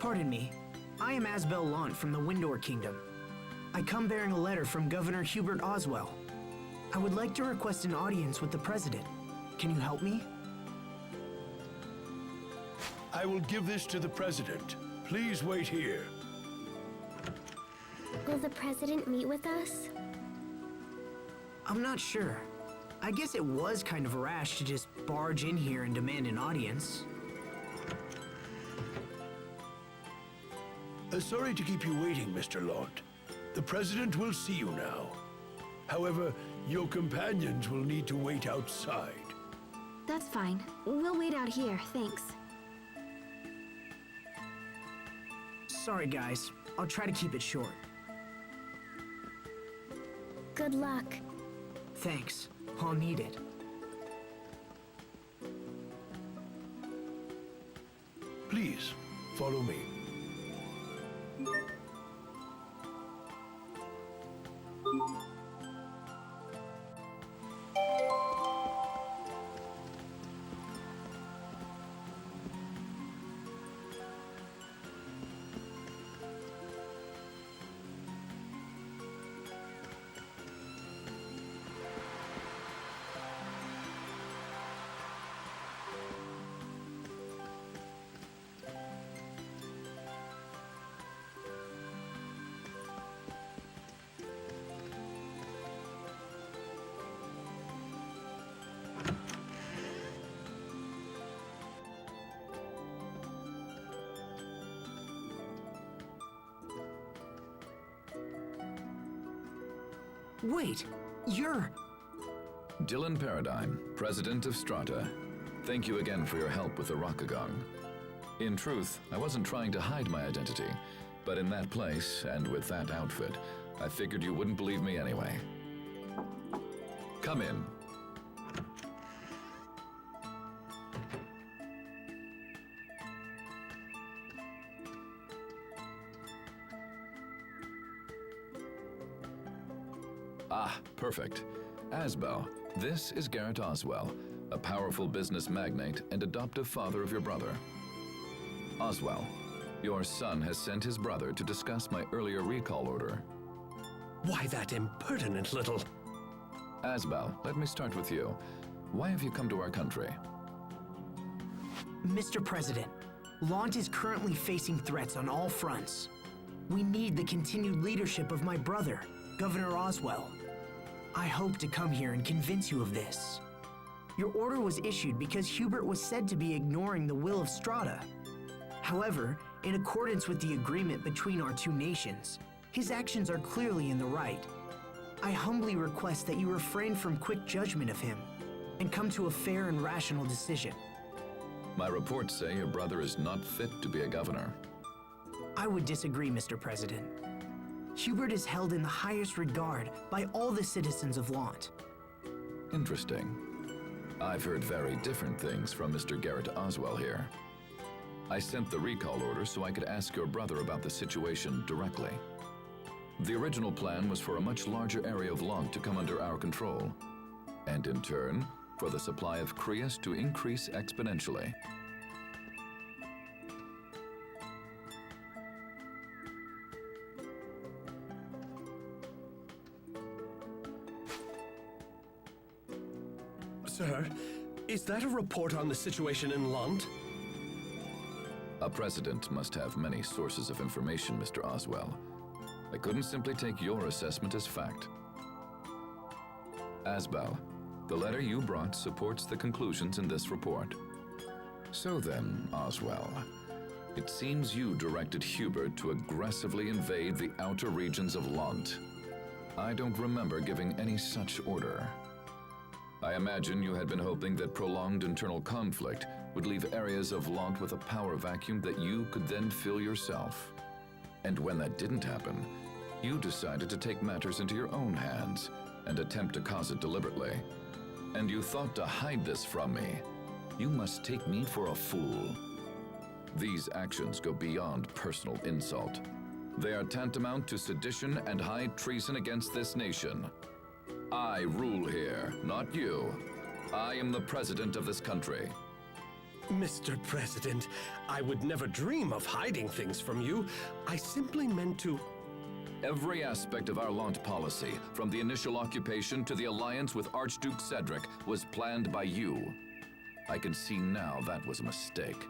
Pardon me. I am Asbel Lant from the Windor Kingdom. I come bearing a letter from Governor Hubert Oswell. I would like to request an audience with the President. Can you help me? I will give this to the President. Please wait here. Will the President meet with us? I'm not sure. I guess it was kind of rash to just barge in here and demand an audience. Sorry to keep you waiting, Mr. Lant. The President will see you now. However, your companions will need to wait outside. That's fine. We'll wait out here, thanks. Sorry, guys. I'll try to keep it short. Good luck. Thanks. I'll need it. Please, follow me. Wait, you're... Dylan Paradigm, President of Strata. Thank you again for your help with the Rokugan. In truth, I wasn't trying to hide my identity, but in that place, and with that outfit, I figured you wouldn't believe me anyway. Come in. Ah, perfect. Asbel, this is Garrett Oswell, a powerful business magnate and adoptive father of your brother. Oswell, your son has sent his brother to discuss my earlier recall order. Why that impertinent little... Asbel, let me start with you. Why have you come to our country? Mr. President, Lant is currently facing threats on all fronts. We need the continued leadership of my brother, Governor Oswell. I hope to come here and convince you of this. Your order was issued because Hubert was said to be ignoring the will of Strata. However, in accordance with the agreement between our two nations, his actions are clearly in the right. I humbly request that you refrain from quick judgment of him and come to a fair and rational decision. My reports say your brother is not fit to be a governor. I would disagree, Mr. President. Hubert is held in the highest regard by all the citizens of Lant. Interesting. I've heard very different things from Mr. Garrett Oswell here. I sent the recall order so I could ask your brother about the situation directly. The original plan was for a much larger area of Lant to come under our control, and in turn, for the supply of Crius to increase exponentially. Sir, is that a report on the situation in Lant? A president must have many sources of information, Mr. Oswell. I couldn't simply take your assessment as fact. Asbel, the letter you brought supports the conclusions in this report. So then, Oswell, it seems you directed Hubert to aggressively invade the outer regions of Lant. I don't remember giving any such order. I imagine you had been hoping that prolonged internal conflict would leave areas of Lant with a power vacuum that you could then fill yourself. And when that didn't happen, you decided to take matters into your own hands and attempt to cause it deliberately. And you thought to hide this from me. You must take me for a fool. These actions go beyond personal insult. They are tantamount to sedition and high treason against this nation. I rule here, not you. I am the president of this country. Mr. President, I would never dream of hiding things from you. I simply meant to... Every aspect of our launch policy, from the initial occupation to the alliance with Archduke Cedric, was planned by you. I can see now that was a mistake.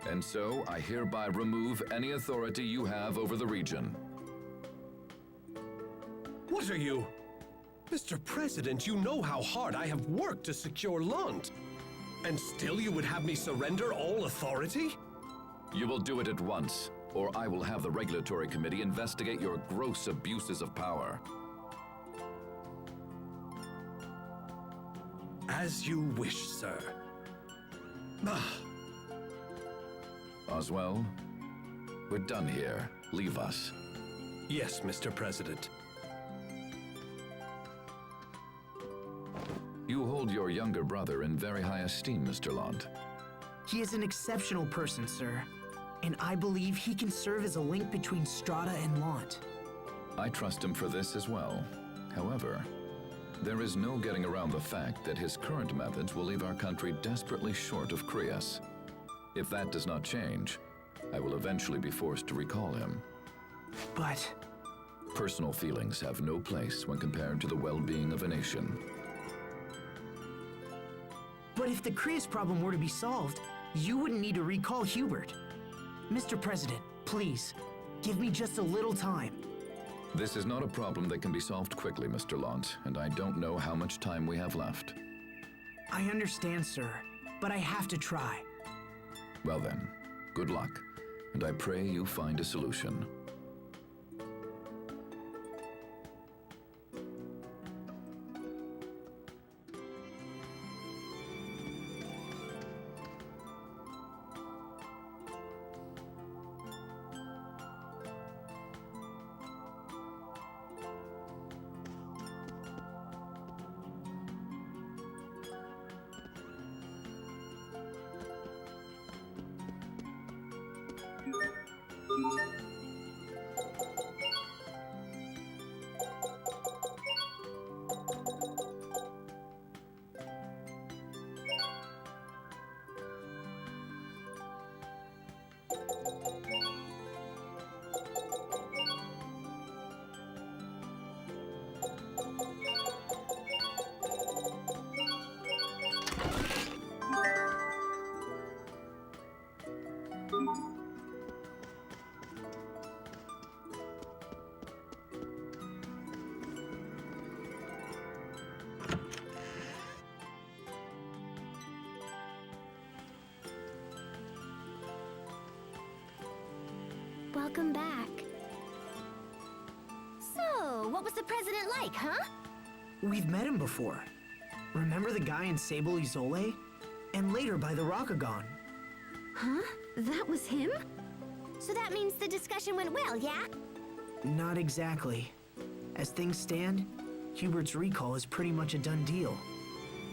And so, I hereby remove any authority you have over the region. What are you? Mr. President, you know how hard I have worked to secure Lont. And still you would have me surrender all authority? You will do it at once, or I will have the Regulatory Committee investigate your gross abuses of power. As you wish, sir. Oswell, we're done here. Leave us. Yes, Mr. President. You hold your younger brother in very high esteem, Mr. Lont. He is an exceptional person, sir. And I believe he can serve as a link between Strata and Lont. I trust him for this as well. However, there is no getting around the fact that his current methods will leave our country desperately short of Crius. If that does not change, I will eventually be forced to recall him. But Personal feelings have no place when compared to the well-being of a nation. if the Crius problem were to be solved, you wouldn't need to recall Hubert. Mr. President, please, give me just a little time. This is not a problem that can be solved quickly, Mr. Lont, and I don't know how much time we have left. I understand, sir, but I have to try. Well then, good luck, and I pray you find a solution. Welcome back. So, what was the president like, huh? We've met him before. Remember the guy in Sable Izole? And later by the Rakagon. Huh? That was him? So that means the discussion went well, yeah? Not exactly. As things stand, Hubert's recall is pretty much a done deal.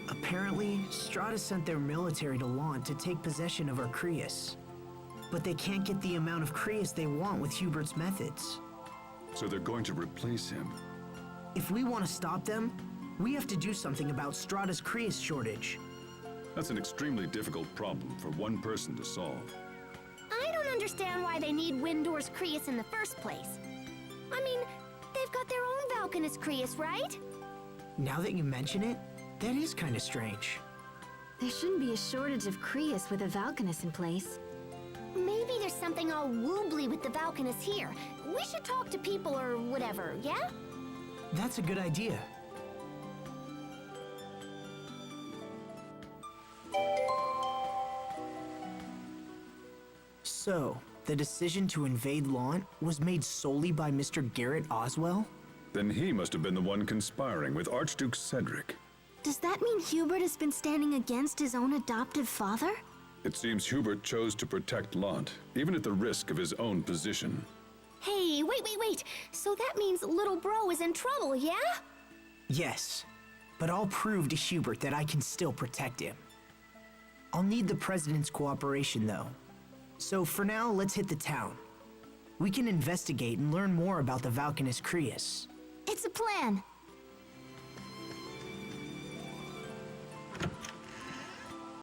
Apparently, Strata sent their military to Lont to take possession of Arcrius. But they can't get the amount of Crius they want with Hubert's methods. So they're going to replace him. If we want to stop them, we have to do something about Strata's Crius shortage. That's an extremely difficult problem for one person to solve. I don't understand why they need Windor's Crius in the first place. I mean, they've got their own Valkanus Crius, right? Now that you mention it, that is kind of strange. There shouldn't be a shortage of Crius with a Valkanus in place. Maybe there's something all woobly with the Valkanus here. We should talk to people or whatever, yeah? That's a good idea. So, the decision to invade Lont was made solely by Mr. Garrett Oswell? Then he must have been the one conspiring with Archduke Cedric. Does that mean Hubert has been standing against his own adoptive father? It seems Hubert chose to protect Lont, even at the risk of his own position. Hey, wait. So that means little bro is in trouble, yeah? Yes, but I'll prove to Hubert that I can still protect him. I'll need the President's cooperation, though. So for now, let's hit the town. We can investigate and learn more about the Valkanus Crius. It's a plan.